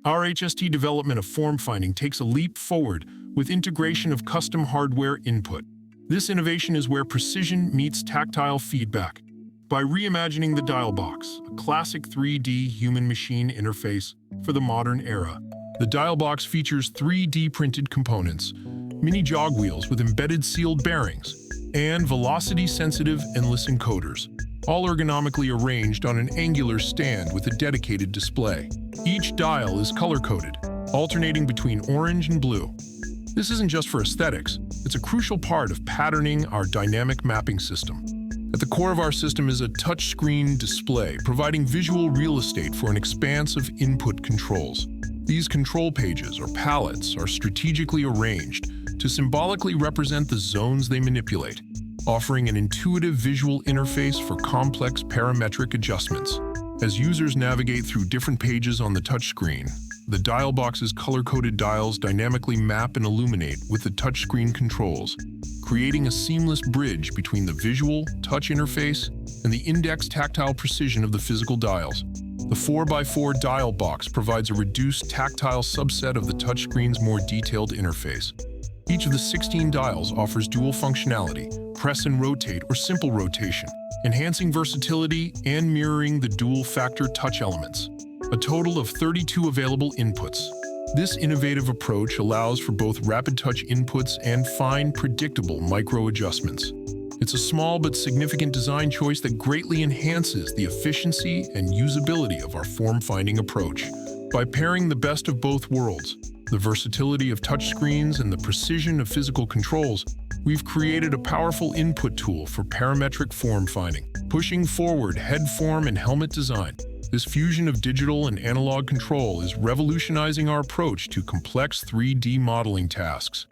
Our H.S.T development of form finding takes a leap forward with integration of custom hardware input. This innovation is where precision meets tactile feedback. By reimagining the dialbox, a classic 3D human-machine interface for the modern era. The dialbox features 3D printed components, mini jog wheels with embedded sealed bearings, and velocity-sensitive endless encoders, all ergonomically arranged on an angular stand with a dedicated display. Each dial is color-coded, alternating between orange and blue. This isn't just for aesthetics, it's a crucial part of patterning our dynamic mapping system. At the core of our system is a touchscreen display, providing visual real estate for an expanse of input controls. These control pages, or palettes, are strategically arranged to symbolically represent the zones they manipulate, offering an intuitive visual interface for complex parametric adjustments. As users navigate through different pages on the touchscreen, the dialbox's color-coded dials dynamically map and illuminate with the touchscreen controls, creating a seamless bridge between the visual, touch interface and the index tactile precision of the physical dials. The 4x4 dial box provides a reduced tactile subset of the touchscreen's more detailed interface. Each of the 16 dials offers dual functionality, press and rotate or simple rotation, enhancing versatility and mirroring the dual-factor touch elements. A total of 32 available inputs. This innovative approach allows for both rapid touch inputs and fine, predictable micro-adjustments. It's a small but significant design choice that greatly enhances the efficiency and usability of our form-finding approach. By pairing the best of both worlds, the versatility of touchscreens and the precision of physical controls, we've created a powerful input tool for parametric form finding, pushing forward headform and helmet design. This fusion of digital and analog control is revolutionizing our approach to complex 3D modeling tasks.